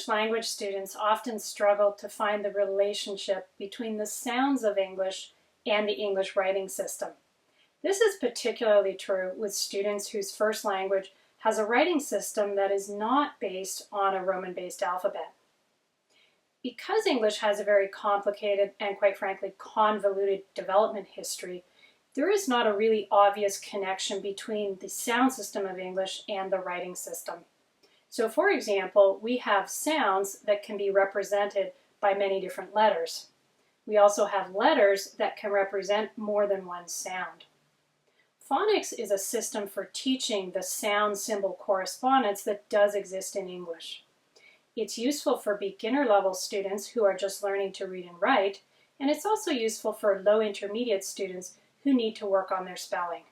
English language students often struggle to find the relationship between the sounds of English and the English writing system. This is particularly true with students whose first language has a writing system that is not based on a Roman-based alphabet. Because English has a very complicated and, quite frankly, convoluted development history, there is not a really obvious connection between the sound system of English and the writing system. So, for example, we have sounds that can be represented by many different letters. We also have letters that can represent more than one sound. Phonics is a system for teaching the sound-symbol correspondence that does exist in English. It's useful for beginner-level students who are just learning to read and write, and it's also useful for low-intermediate students who need to work on their spelling.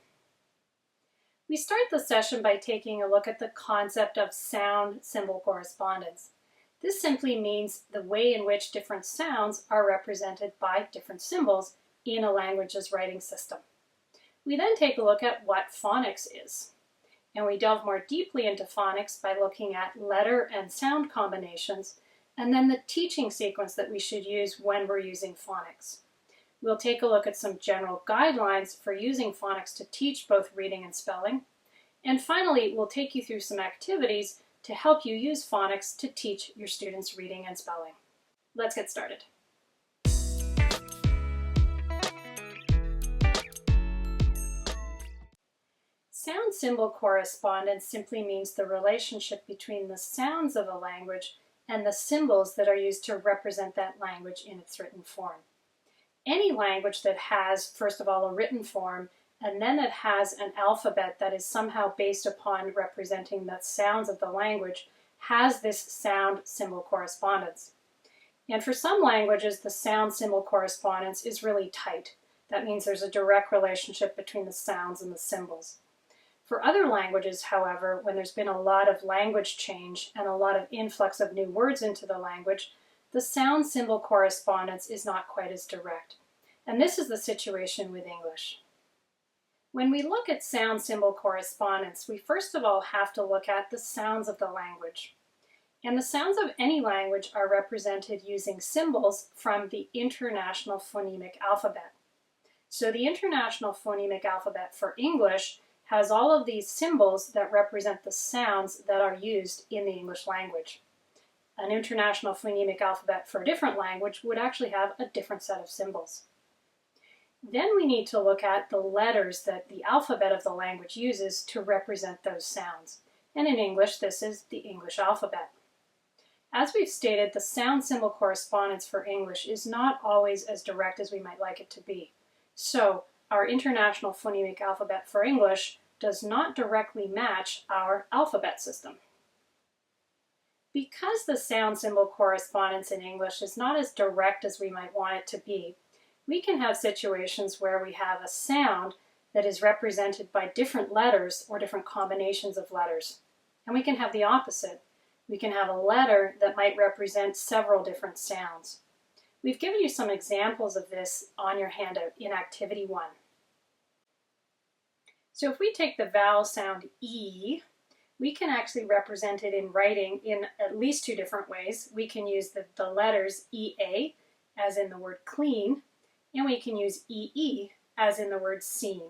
We start the session by taking a look at the concept of sound-symbol correspondence. This simply means the way in which different sounds are represented by different symbols in a language's writing system. We then take a look at what phonics is. And we delve more deeply into phonics by looking at letter and sound combinations, and then the teaching sequence that we should use when we're using phonics. We'll take a look at some general guidelines for using phonics to teach both reading and spelling. And finally, we'll take you through some activities to help you use phonics to teach your students reading and spelling. Let's get started. Sound-symbol correspondence simply means the relationship between the sounds of a language and the symbols that are used to represent that language in its written form. Any language that has, first of all, a written form, and then that has an alphabet that is somehow based upon representing the sounds of the language has this sound-symbol correspondence. And for some languages, the sound-symbol correspondence is really tight. That means there's a direct relationship between the sounds and the symbols. For other languages, however, when there's been a lot of language change and a lot of influx of new words into the language, the sound-symbol correspondence is not quite as direct. And this is the situation with English. When we look at sound-symbol correspondence, we first of all have to look at the sounds of the language. And the sounds of any language are represented using symbols from the International Phonemic Alphabet. So the International Phonemic Alphabet for English has all of these symbols that represent the sounds that are used in the English language. An International Phonemic Alphabet for a different language would actually have a different set of symbols. Then we need to look at the letters that the alphabet of the language uses to represent those sounds. And in English, this is the English alphabet. As we've stated, the sound-symbol correspondence for English is not always as direct as we might like it to be. So, our International Phonemic Alphabet for English does not directly match our alphabet system. Because the sound-symbol correspondence in English is not as direct as we might want it to be, we can have situations where we have a sound that is represented by different letters or different combinations of letters. And we can have the opposite. We can have a letter that might represent several different sounds. We've given you some examples of this on your handout in Activity 1. So if we take the vowel sound E, we can actually represent it in writing in at least two different ways. We can use the letters EA, as in the word clean, and we can use EE, as in the word seen.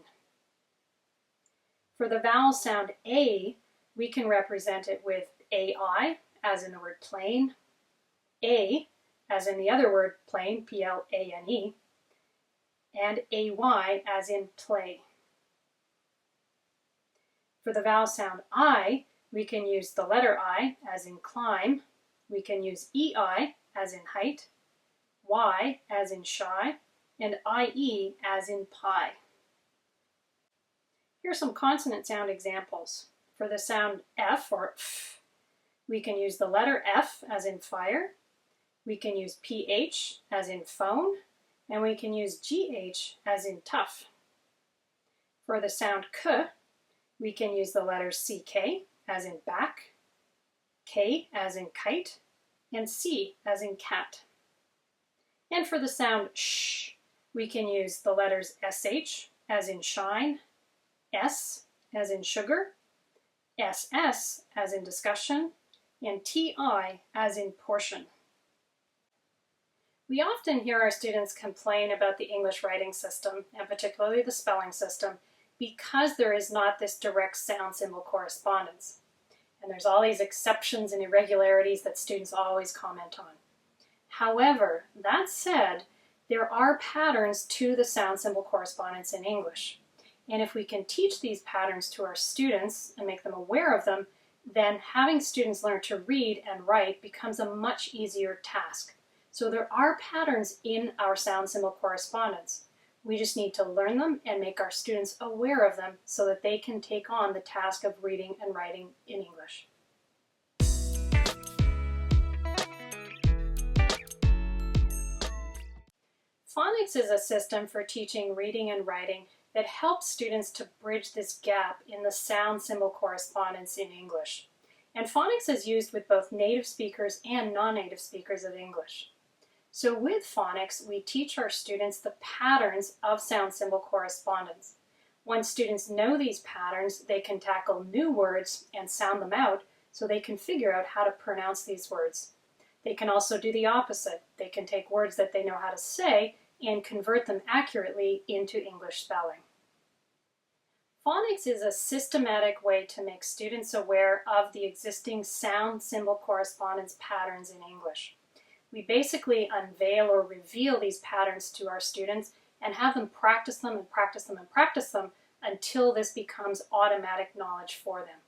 For the vowel sound A, we can represent it with AI, as in the word plane, A, as in the other word plane, P-L-A-N-E, and AY, as in play. For the vowel sound I, we can use the letter I, as in climb, we can use EI, as in height, Y, as in shy, and IE, as in pie. Here are some consonant sound examples. For the sound F, or F, we can use the letter F, as in fire, we can use PH, as in phone, and we can use GH, as in tough. For the sound K, we can use the letters CK, as in back, K, as in kite, and C, as in cat. And for the sound sh, we can use the letters SH, as in shine, S, as in sugar, SS, as in discussion, and TI as in portion. We often hear our students complain about the English writing system, and particularly the spelling system, because there is not this direct sound symbol correspondence. And there's all these exceptions and irregularities that students always comment on. However, that said, there are patterns to the sound symbol correspondence in English. And if we can teach these patterns to our students and make them aware of them, then having students learn to read and write becomes a much easier task. So there are patterns in our sound symbol correspondence. We just need to learn them and make our students aware of them so that they can take on the task of reading and writing in English. Phonics is a system for teaching reading and writing that helps students to bridge this gap in the sound symbol correspondence in English. And phonics is used with both native speakers and non-native speakers of English. So with phonics, we teach our students the patterns of sound symbol correspondence. Once students know these patterns, they can tackle new words and sound them out so they can figure out how to pronounce these words. They can also do the opposite. They can take words that they know how to say and convert them accurately into English spelling. Phonics is a systematic way to make students aware of the existing sound symbol correspondence patterns in English. We basically unveil or reveal these patterns to our students and have them practice them and practice them and practice them until this becomes automatic knowledge for them.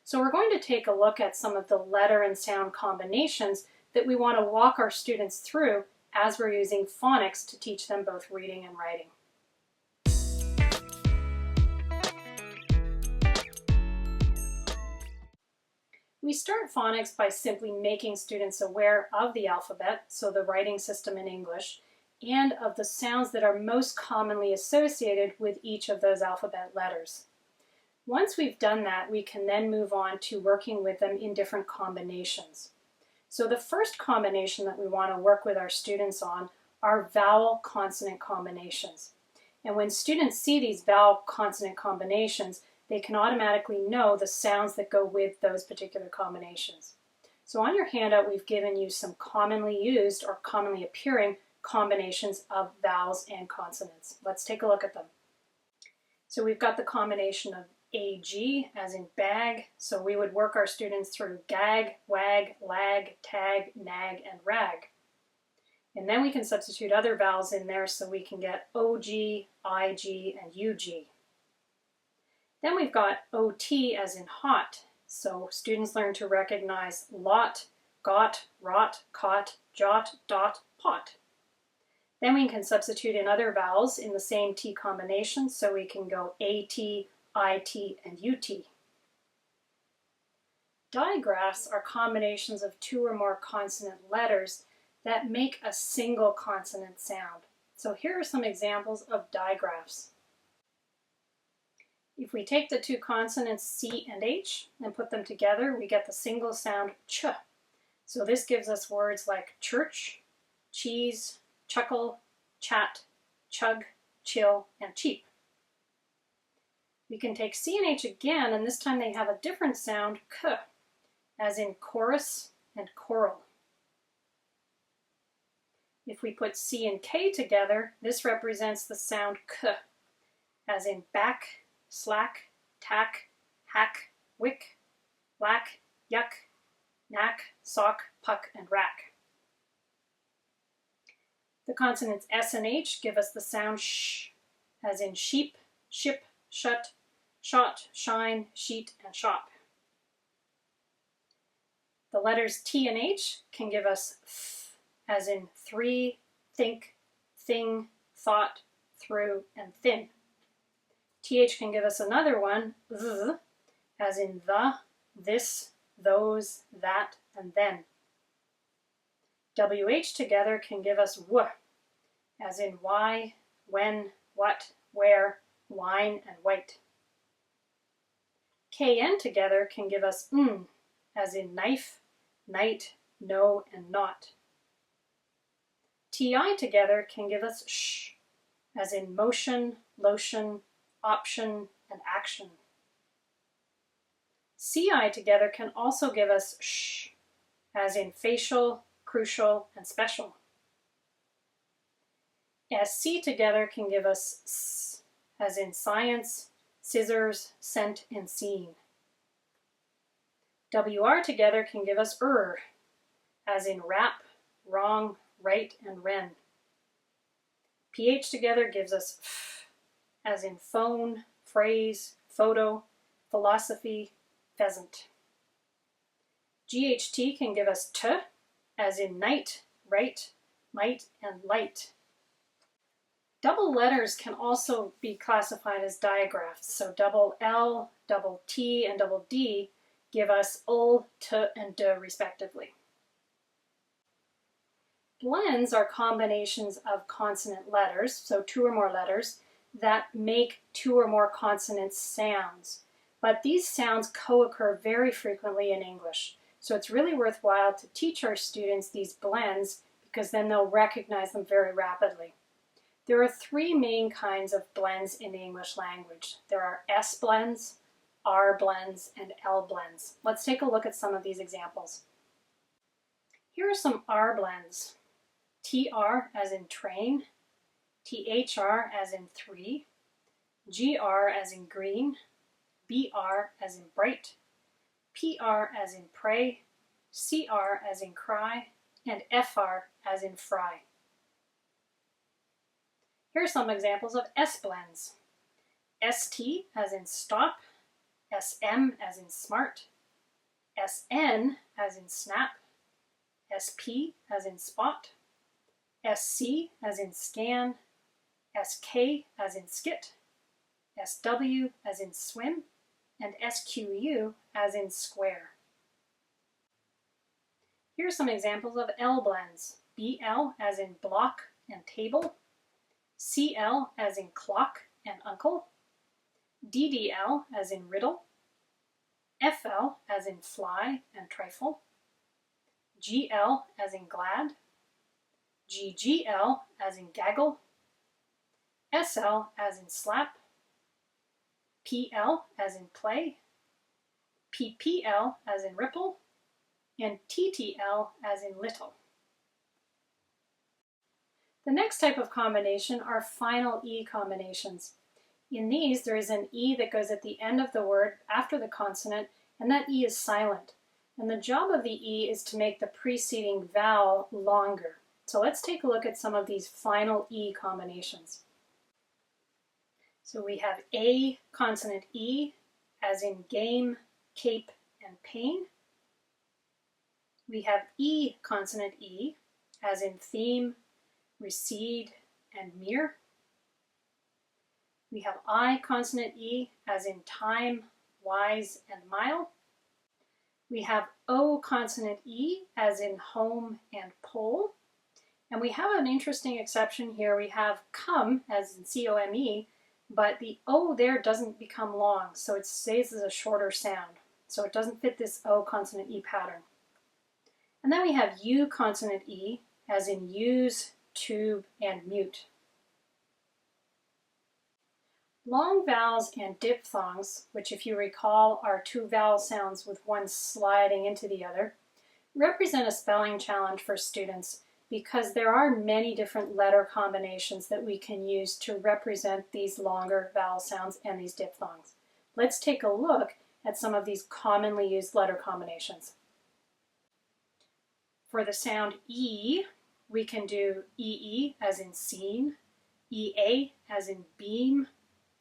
So we're going to take a look at some of the letter and sound combinations that we want to walk our students through as we're using phonics to teach them both reading and writing. We start phonics by simply making students aware of the alphabet, so the writing system in English, and of the sounds that are most commonly associated with each of those alphabet letters. Once we've done that, we can then move on to working with them in different combinations. So the first combination that we want to work with our students on are vowel consonant combinations. And when students see these vowel consonant combinations, they can automatically know the sounds that go with those particular combinations. So on your handout, we've given you some commonly used or commonly appearing combinations of vowels and consonants. Let's take a look at them. So we've got the combination of AG as in bag. So we would work our students through gag, wag, lag, tag, nag, and rag. And then we can substitute other vowels in there so we can get OG, IG, and UG. Then we've got OT as in hot. So students learn to recognize lot, got, rot, caught, jot, dot, pot. Then we can substitute in other vowels in the same T combination, so we can go AT, IT, and UT. Digraphs are combinations of two or more consonant letters that make a single consonant sound. So here are some examples of digraphs. If we take the two consonants C and H and put them together, we get the single sound ch. So this gives us words like church, cheese, chuckle, chat, chug, chill, and cheap. We can take C and H again, and this time they have a different sound, k, as in chorus and choral. If we put C and K together, this represents the sound k, as in back, slack, tack, hack, wick, lack, yuck, knack, sock, puck, and rack. The consonants S and H give us the sound sh, as in sheep, ship, shut, shot, shine, sheet, and shop. The letters T and H can give us th, as in three, think, thing, thought, through, and thin. TH can give us another one, th, as in the, this, those, that, and then. WH together can give us w, as in why, when, what, where, wine, and white. KN together can give us as in knife, night, no, and not. TI together can give us sh, as in motion, lotion, option, and action. CI together can also give us sh, as in facial, crucial, and special. SC together can give us S, as in science, scissors, scent, and seen. WR together can give us as in rap, wrong, right, and wren. PH together gives us F, as in phone, phrase, photo, philosophy, pheasant. GHT can give us T, as in night, right, might, and light. Double letters can also be classified as digraphs, so double L, double T, and double D give us ul, t, and d respectively. Blends are combinations of consonant letters, so two or more letters, that make two or more consonant sounds. But these sounds co-occur very frequently in English, so it's really worthwhile to teach our students these blends because then they'll recognize them very rapidly. There are three main kinds of blends in the English language. There are S blends, R blends, and L blends. Let's take a look at some of these examples. Here are some R blends. TR as in train, THR as in three, GR as in green, BR as in bright, PR as in pray, CR as in cry, and FR as in fry. Here are some examples of S blends. ST as in stop, SM as in smart, SN as in snap, SP as in spot, SC as in scan, SK as in skit, SW as in swim, and SQU as in square. Here are some examples of L blends. BL as in block and table, CL as in clock and uncle, DDL as in riddle, FL as in fly and trifle, GL as in glad, GGL as in gaggle, SL as in slap, PL as in play, PPL as in ripple, and TTL as in little. The next type of combination are final E combinations. In these, there is an E that goes at the end of the word after the consonant, and that E is silent. And the job of the E is to make the preceding vowel longer. So let's take a look at some of these final E combinations. So we have A consonant E, as in game, cape, and pain. We have E consonant E, as in theme, recede, and mirror. We have I consonant E, as in time, wise, and mile. We have O consonant E, as in home and pole. And we have an interesting exception here. We have come, as in C-O-M-E, but the O there doesn't become long, so it stays as a shorter sound. So it doesn't fit this O consonant E pattern. And then we have U consonant E, as in use, tube, and mute. Long vowels and diphthongs, which if you recall are two vowel sounds with one sliding into the other, represent a spelling challenge for students because there are many different letter combinations that we can use to represent these longer vowel sounds and these diphthongs. Let's take a look at some of these commonly used letter combinations. For the sound E, we can do EE as in seen, EA as in beam,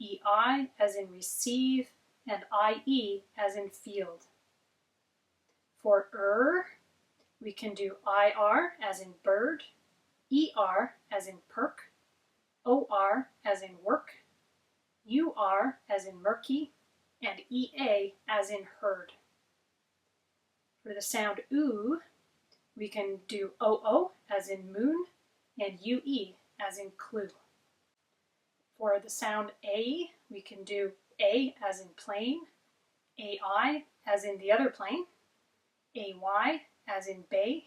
EI as in receive, and IE as in field. For we can do IR as in bird, ER as in perk, OR as in work, UR as in murky, and EA as in herd. For the sound OO, we can do OO as in moon, and UE as in clue. For the sound A, we can do A as in plane, AI as in the other plane, AY as in bay,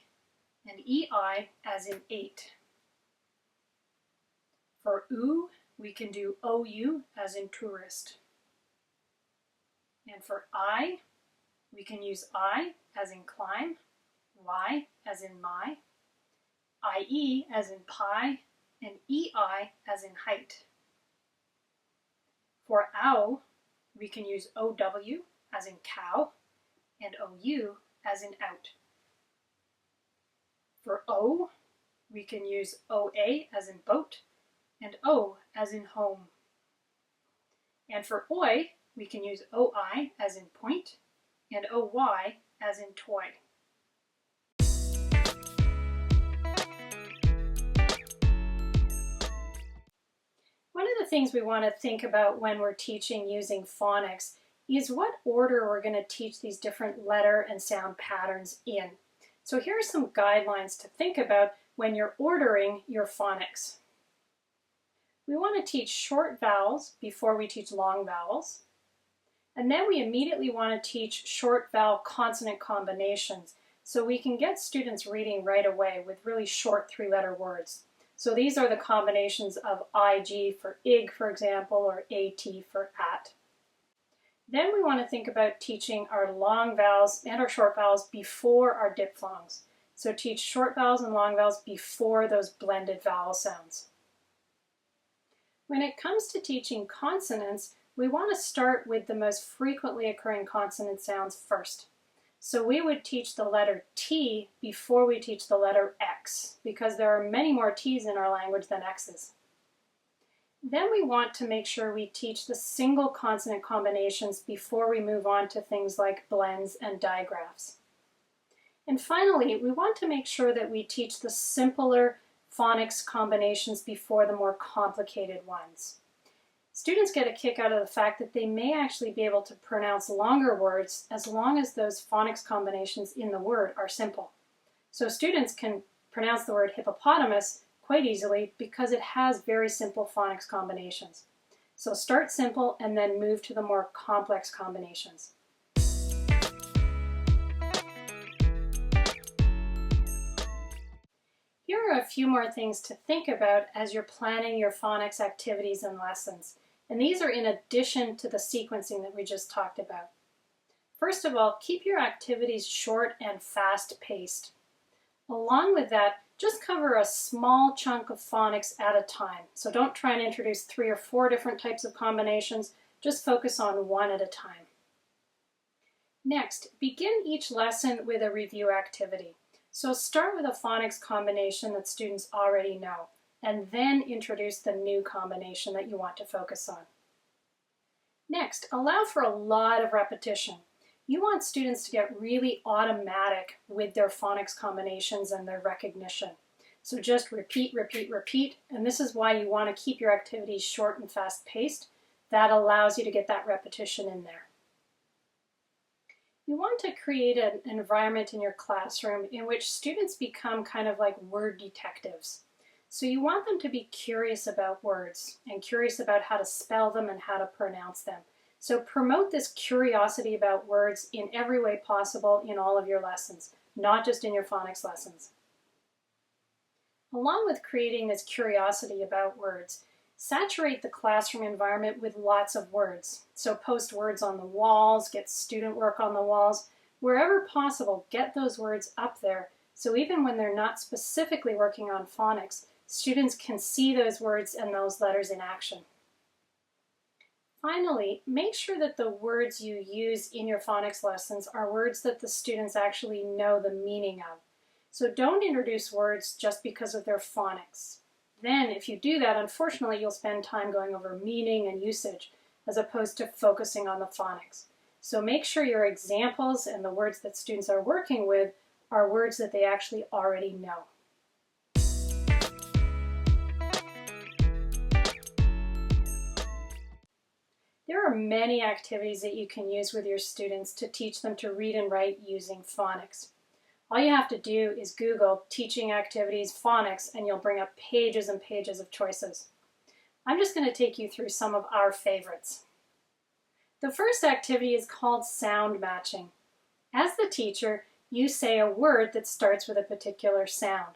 and EI as in 8. For OO, we can do OU as in tourist. And for I, we can use I as in climb, Y as in my, IE as in pie, and EI as in height. For ow, we can use OW as in cow, and OU as in out. For O, we can use OA as in boat, and O as in home. And for oi, we can use OI as in point, and OY as in toy. One of the things we want to think about when we're teaching using phonics is what order we're going to teach these different letter and sound patterns in. So here are some guidelines to think about when you're ordering your phonics. We want to teach short vowels before we teach long vowels. And then we immediately want to teach short vowel consonant combinations so we can get students reading right away with really short three-letter words. So these are the combinations of IG for ig, for example, or AT for at. Then we want to think about teaching our long vowels and our short vowels before our diphthongs. So teach short vowels and long vowels before those blended vowel sounds. When it comes to teaching consonants, we want to start with the most frequently occurring consonant sounds first. So we would teach the letter T before we teach the letter X, because there are many more T's in our language than X's. Then we want to make sure we teach the single consonant combinations before we move on to things like blends and digraphs. And finally, we want to make sure that we teach the simpler phonics combinations before the more complicated ones. Students get a kick out of the fact that they may actually be able to pronounce longer words as long as those phonics combinations in the word are simple. So students can pronounce the word hippopotamus quite easily because it has very simple phonics combinations. So start simple and then move to the more complex combinations. Here are a few more things to think about as you're planning your phonics activities and lessons. And these are in addition to the sequencing that we just talked about. First of all, keep your activities short and fast-paced. Along with that, just cover a small chunk of phonics at a time. So don't try and introduce 3 or 4 different types of combinations. Just focus on one at a time. Next, begin each lesson with a review activity. So start with a phonics combination that students already know, and then introduce the new combination that you want to focus on. Next, allow for a lot of repetition. You want students to get really automatic with their phonics combinations and their recognition. So just repeat, repeat, repeat, and this is why you want to keep your activities short and fast-paced. That allows you to get that repetition in there. You want to create an environment in your classroom in which students become kind of like word detectives. So you want them to be curious about words and curious about how to spell them and how to pronounce them. So promote this curiosity about words in every way possible in all of your lessons, not just in your phonics lessons. Along with creating this curiosity about words, saturate the classroom environment with lots of words. So post words on the walls, get student work on the walls. Wherever possible, get those words up there so even when they're not specifically working on phonics, students can see those words and those letters in action. Finally, make sure that the words you use in your phonics lessons are words that the students actually know the meaning of. So don't introduce words just because of their phonics. Then, if you do that, unfortunately, you'll spend time going over meaning and usage as opposed to focusing on the phonics. So make sure your examples and the words that students are working with are words that they actually already know. There are many activities that you can use with your students to teach them to read and write using phonics. All you have to do is Google teaching activities phonics and you'll bring up pages and pages of choices. I'm just going to take you through some of our favorites. The first activity is called sound matching. As the teacher, you say a word that starts with a particular sound.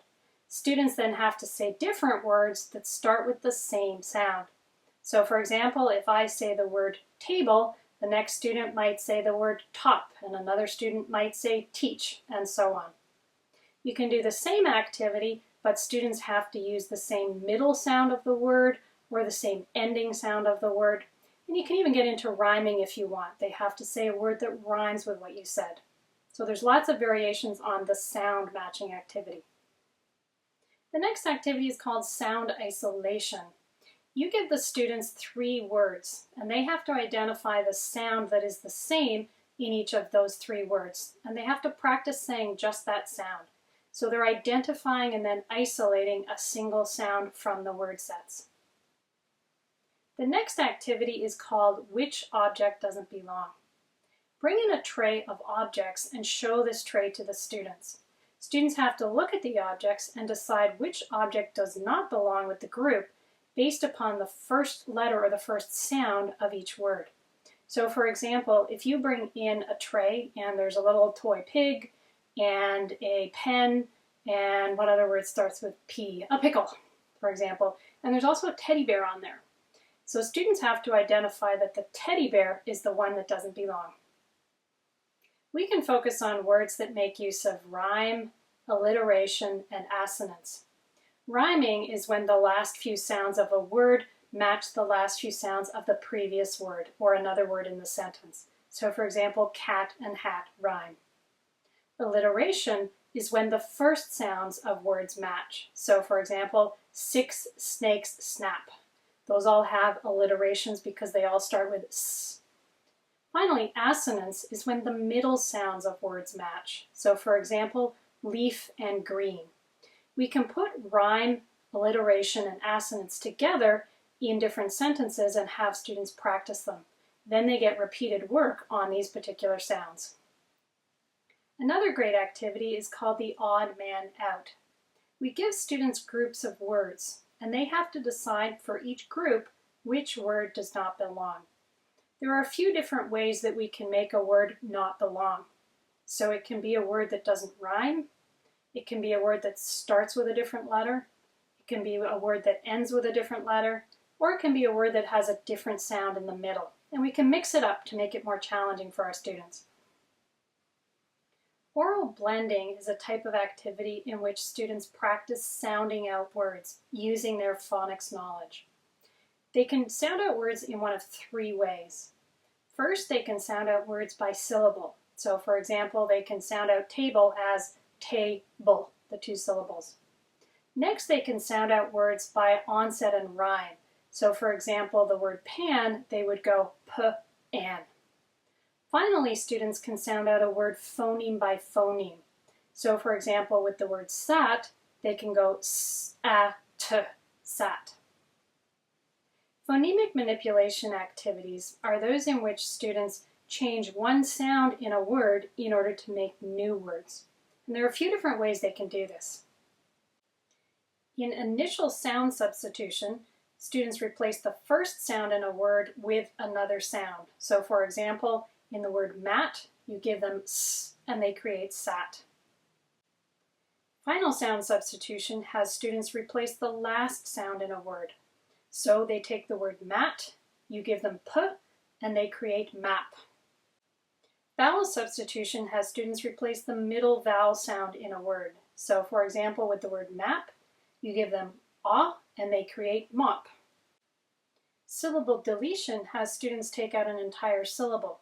Students then have to say different words that start with the same sound. So for example, if I say the word table, The next student might say the word top, and another student might say teach, and so on. You can do the same activity, but students have to use the same middle sound of the word or the same ending sound of the word. And you can even get into rhyming if you want. They have to say a word that rhymes with what you said. So there's lots of variations on the sound matching activity. The next activity is called sound isolation. You give the students 3 words, and they have to identify the sound that is the same in each of those 3 words. And they have to practice saying just that sound. So they're identifying and then isolating a single sound from the word sets. The next activity is called Which Object Doesn't Belong? Bring in a tray of objects and show this tray to the students. Students have to look at the objects and decide which object does not belong with the group based upon the first letter or the first sound of each word. So for example, if you bring in a tray and there's a little toy pig and a pen and what other word starts with P? A pickle, for example. And there's also a teddy bear on there. So students have to identify that the teddy bear is the one that doesn't belong. We can focus on words that make use of rhyme, alliteration, and assonance. Rhyming is when the last few sounds of a word match the last few sounds of the previous word or another word in the sentence. So for example, cat and hat rhyme. Alliteration is when the first sounds of words match. So for example, 6 snakes snap. Those all have alliterations because they all start with s. Finally, assonance is when the middle sounds of words match. So for example, leaf and green. We can put rhyme, alliteration, and assonance together in different sentences and have students practice them. Then they get repeated work on these particular sounds. Another great activity is called the odd man out. We give students groups of words, and they have to decide for each group which word does not belong. There are a few different ways that we can make a word not belong. So it can be a word that doesn't rhyme. It can be a word that starts with a different letter. It can be a word that ends with a different letter. Or it can be a word that has a different sound in the middle. And we can mix it up to make it more challenging for our students. Oral blending is a type of activity in which students practice sounding out words using their phonics knowledge. They can sound out words in one of 3 ways. First, they can sound out words by syllable. So for example, they can sound out table as ta-ble, the 2 syllables. Next, they can sound out words by onset and rhyme. So for example, the word pan, they would go p-an. Finally, students can sound out a word phoneme by phoneme. So for example, with the word sat, they can go s-a-t, sat. Phonemic manipulation activities are those in which students change one sound in a word in order to make new words. And there are a few different ways they can do this. In initial sound substitution, students replace the first sound in a word with another sound. So for example, in the word mat, you give them s and they create sat. Final sound substitution has students replace the last sound in a word. So they take the word mat, you give them p, and they create map. Vowel substitution has students replace the middle vowel sound in a word. So for example, with the word map, you give them ah, and they create mop. Syllable deletion has students take out an entire syllable.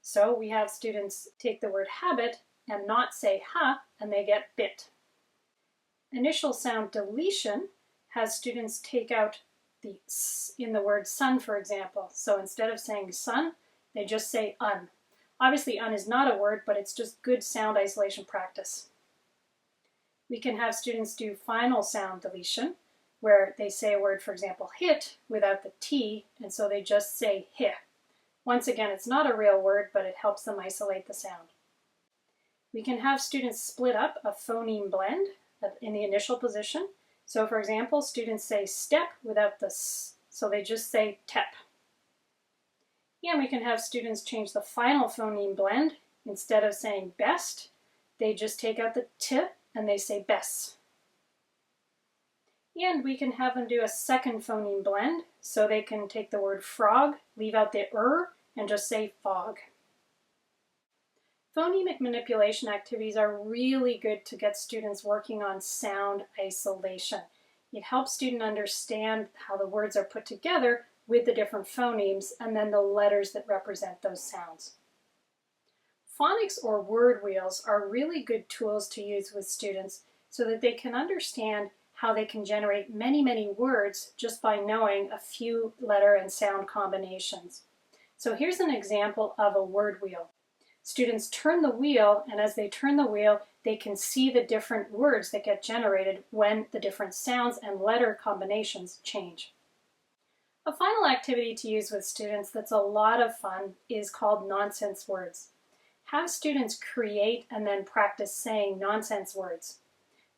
So we have students take the word habit and not say ha, and they get bit. Initial sound deletion has students take out the s in the word sun, for example. So instead of saying sun, they just say un. Obviously, un is not a word, but it's just good sound isolation practice. We can have students do final sound deletion, where they say a word, for example, hit, without the T, and so they just say hi. Once again, it's not a real word, but it helps them isolate the sound. We can have students split up a phoneme blend in the initial position. So for example, students say step without the s, so they just say tep. And we can have students change the final phoneme blend. Instead of saying best, they just take out the t and they say bess. And we can have them do a second phoneme blend, so they can take the word frog, leave out the and just say fog. Phonemic manipulation activities are really good to get students working on sound isolation. It helps students understand how the words are put together with the different phonemes and then the letters that represent those sounds. Phonics or word wheels are really good tools to use with students so that they can understand how they can generate many words just by knowing a few letter and sound combinations. So here's an example of a word wheel. Students turn the wheel, and as they turn the wheel, they can see the different words that get generated when the different sounds and letter combinations change. A final activity to use with students that's a lot of fun is called nonsense words. Have students create and then practice saying nonsense words.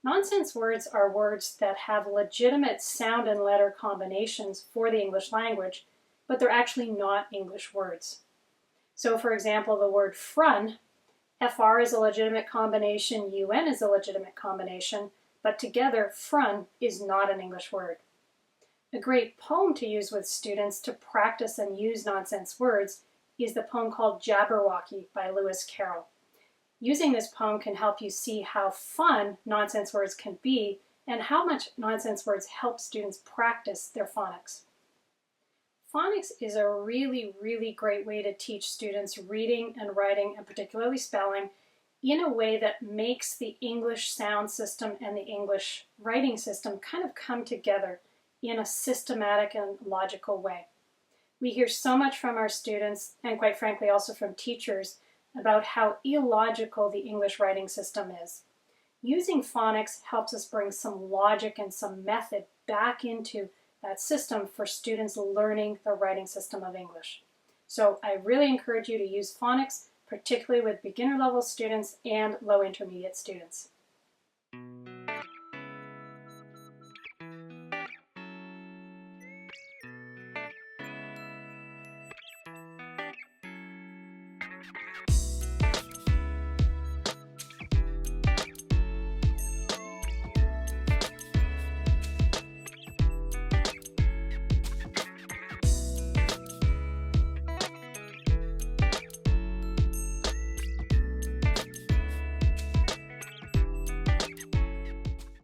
Nonsense words are words that have legitimate sound and letter combinations for the English language, but they're actually not English words. So for example, the word frun, FR is a legitimate combination, UN is a legitimate combination, but together frun is not an English word. A great poem to use with students to practice and use nonsense words is the poem called Jabberwocky by Lewis Carroll. Using this poem can help you see how fun nonsense words can be and how much nonsense words help students practice their phonics. Phonics is a really great way to teach students reading and writing, and particularly spelling, in a way that makes the English sound system and the English writing system kind of come together in a systematic and logical way. We hear so much from our students, and quite frankly also from teachers, about how illogical the English writing system is. Using phonics helps us bring some logic and some method back into that system for students learning the writing system of English. So I really encourage you to use phonics, particularly with beginner level students and low intermediate students.